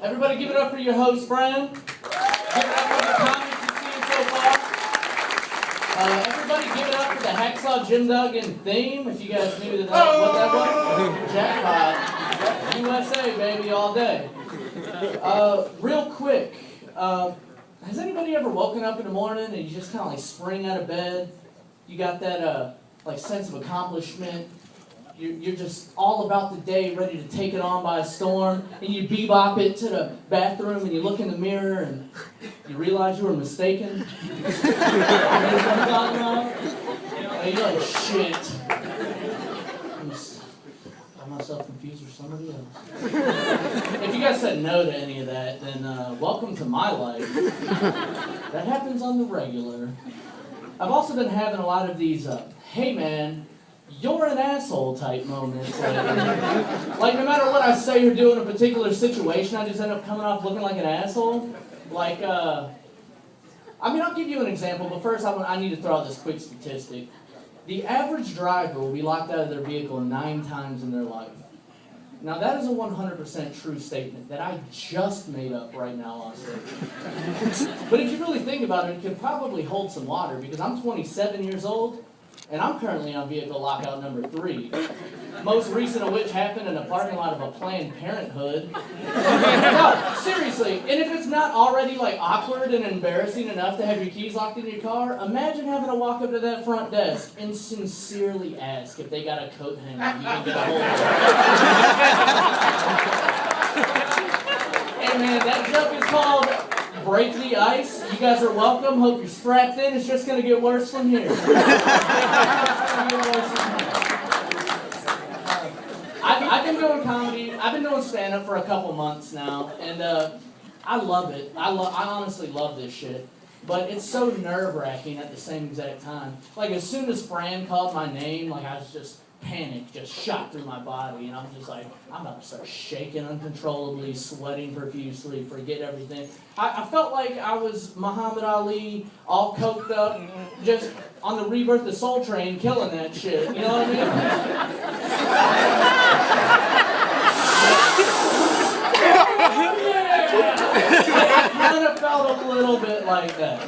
Everybody give it up for your host, Fran. Give it up for the comments you've seen so far. Everybody give it up for the Hacksaw Jim Duggan theme. If you guys knew what that was. Jackpot. USA, baby, all day. Real quick, has anybody ever woken up in the morning and you just kind of like spring out of bed? You got that like sense of accomplishment. You're just all about the day, ready to take it on by a storm, and you bebop it to the bathroom, and you look in the mirror, and you realize you were mistaken. You know what I'm talking about? And you're like, shit. I myself confused with somebody else. If you guys said no to any of that, then welcome to my life. That happens on the regular. I've also been having a lot of these, hey man, you're an asshole type moments. Like no matter what I say or do in a particular situation, I just end up coming off looking like an asshole. Like, I'll give you an example, but first I need to throw out this quick statistic. The average driver will be locked out of their vehicle 9 times in their life. Now that is a 100% true statement that I just made up right now on stage. But if you really think about it, it could probably hold some water because I'm 27 years old and I'm currently on vehicle lockout number 3. Most recent of which happened in a parking lot of a Planned Parenthood. No, seriously, and if it's not already like awkward and embarrassing enough to have your keys locked in your car, imagine having to walk up to that front desk and sincerely ask if they got a coat hanger you can get a hold of. Hey man, that joke is called Break the Ice. You guys are welcome. Hope you're strapped in. It's just going to get worse from here. I've been doing comedy. I've been doing stand-up for a couple months now, and I love it. I honestly love this shit. But it's so nerve-wracking at the same exact time. Like, as soon as Fran called my name, like, I was just panic just shot through my body, and I'm just like, I'm about to start shaking uncontrollably, sweating profusely, forget everything. I felt like I was Muhammad Ali, all coked up, just on the Rebirth of Soul Train, killing that shit. You know what I mean? I kind of felt a little bit like that.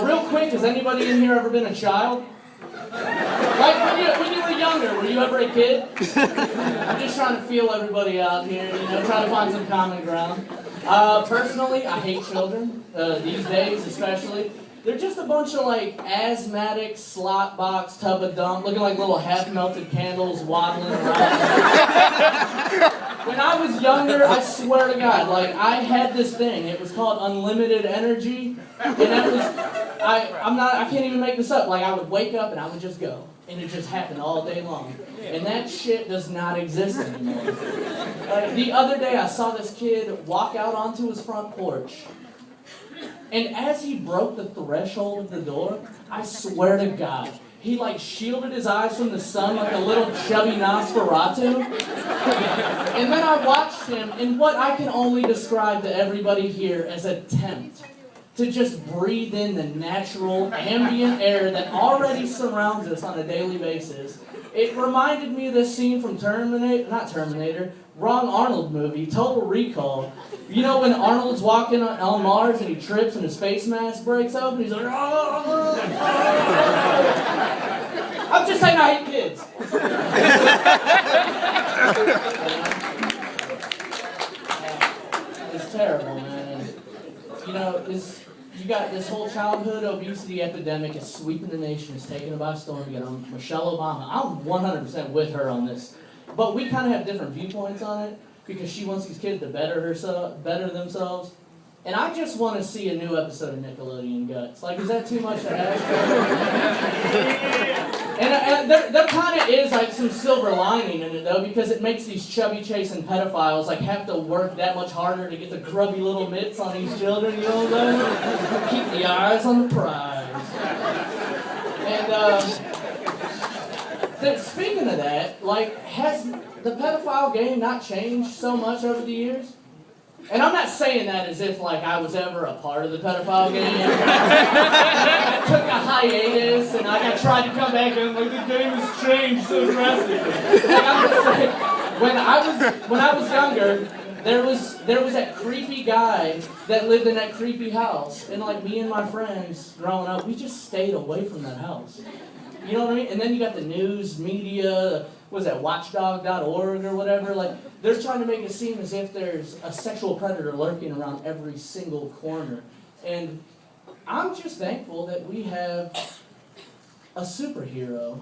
Real quick, has anybody in here ever been a child? Like when you were younger, were you ever a kid? I'm just trying to feel everybody out here, trying to find some common ground. Personally, I hate children, these days especially. They're just a bunch of like asthmatic, slot box, tub of dump, looking like little half-melted candles waddling around. When I was younger, I swear to God, like I had this thing. It was called unlimited energy, and that was I can't even make this up. Like I would wake up and I would just go, and it just happened all day long. And that shit does not exist anymore. The other day, I saw this kid walk out onto his front porch. And as he broke the threshold of the door, I swear to God, he like shielded his eyes from the sun like a little chubby Nosferatu. And then I watched him in what I can only describe to everybody here as an attempt to just breathe in the natural ambient air that already surrounds us on a daily basis. It reminded me of this scene from Wrong Arnold movie, Total Recall. You know when Arnold's walking on Mars and he trips and his face mask breaks open? He's like, oh. I'm just saying I hate kids. It's terrible, man. And, you got this whole childhood obesity epidemic is sweeping the nation. It's taking it by storm. You got Michelle Obama. I'm 100% with her on this. But we kind of have different viewpoints on it because she wants these kids to better themselves. And I just want to see a new episode of Nickelodeon Guts. Like, is that too much to ask? And there kind of is like some silver lining in it though, because it makes these chubby chasing pedophiles like have to work that much harder to get the grubby little mitts on these children. You know what I'm saying? Keep the eyes on the prize. And speaking of that, like, has the pedophile game not changed so much over the years? And I'm not saying that as if, like, I was ever a part of the pedophile game. I took a hiatus, and I tried to come back, and, like, the game has changed so drastically. Like, I'm just saying, when I was younger, there was that creepy guy that lived in that creepy house, and like me and my friends growing up, we just stayed away from that house. You know what I mean? And then you got the news, media, was that watchdog.org or whatever? Like, they're trying to make it seem as if there's a sexual predator lurking around every single corner. And I'm just thankful that we have a superhero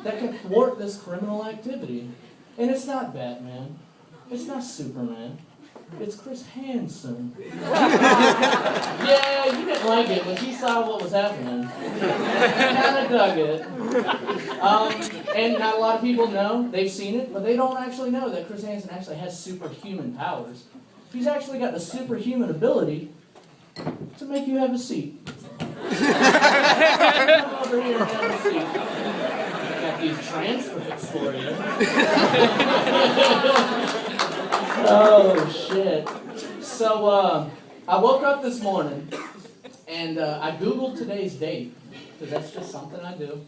that can thwart this criminal activity. And it's not Batman. It's not Superman. It's Chris Hansen. Yeah, you didn't like it, but you saw what was happening. Kind of dug it. And not a lot of people know. They've seen it, but they don't actually know that Chris Hansen actually has superhuman powers. He's actually got the superhuman ability to make you have a seat. Come over here and have a seat. I got these transcripts for you. Oh, shit. So, I woke up this morning, and I Googled today's date, because that's just something I do.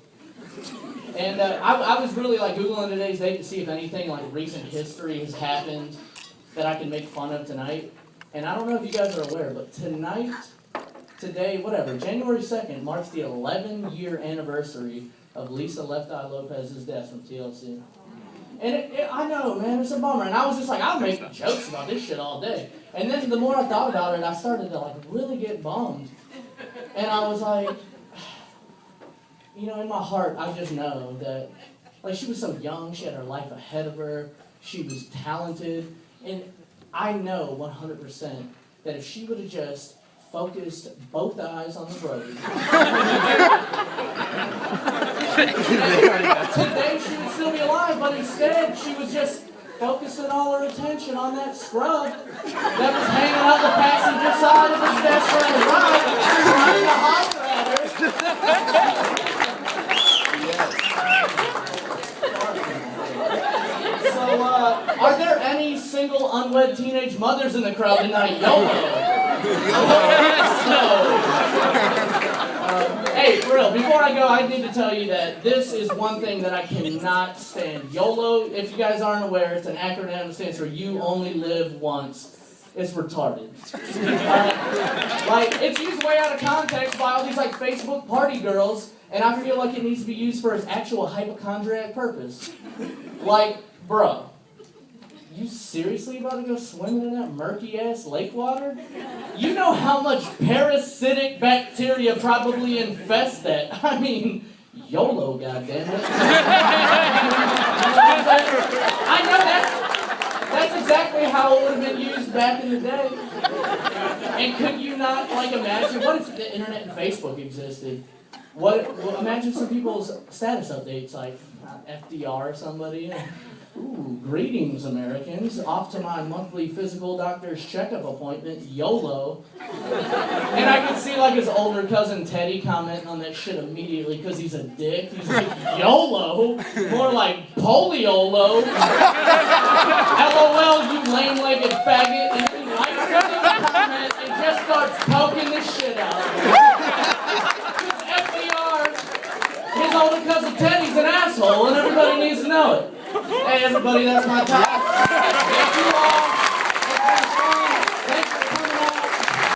And I was really, like, Googling today's date to see if anything, like, recent history has happened that I can make fun of tonight. And I don't know if you guys are aware, but today, January 2nd, marks the 11-year anniversary of Lisa Left Eye Lopez's death from TLC. And I know, man, it's a bummer. And I was just like, I'll make jokes about this shit all day. And then the more I thought about it, I started to, like, really get bummed. And I was like, you know, in my heart, I just know that, like, she was so young. She had her life ahead of her. She was talented. And I know 100% that if she would have just focused both eyes on the road, today she would still be alive, but instead she was just focusing all her attention on that scrub that was hanging out the passenger side of his best friend's ride, trying to holler at her. So, are there any single unwed teenage mothers in the crowd tonight? YOLO! Hey, for real, before I go, I need to tell you that this is one thing that I cannot stand. YOLO, if you guys aren't aware, it's an acronym that stands for You Only Live Once. It's retarded. Like, it's used way out of context by all these, like, Facebook party girls, and I feel like it needs to be used for its actual hypochondriac purpose. Like, bro, you seriously about to go swimming in that murky-ass lake water? You know how much parasitic bacteria probably infest that. I mean, YOLO, goddammit. I know that's exactly how it would have been used back in the day. And could you not, like, imagine, what if the internet and Facebook existed? Imagine some people's status updates, like FDR or somebody. Ooh, greetings, Americans. Off to my monthly physical doctor's checkup appointment, YOLO. And I could see, like, his older cousin Teddy commenting on that shit immediately because he's a dick. He's like, YOLO? More like poliolo. LOL, you lame-legged faggot. And he likes the comment and just starts poking the shit out of him. Because FDR, his older cousin Teddy's an asshole, and everybody needs to know it. Hey, everybody, that's my time.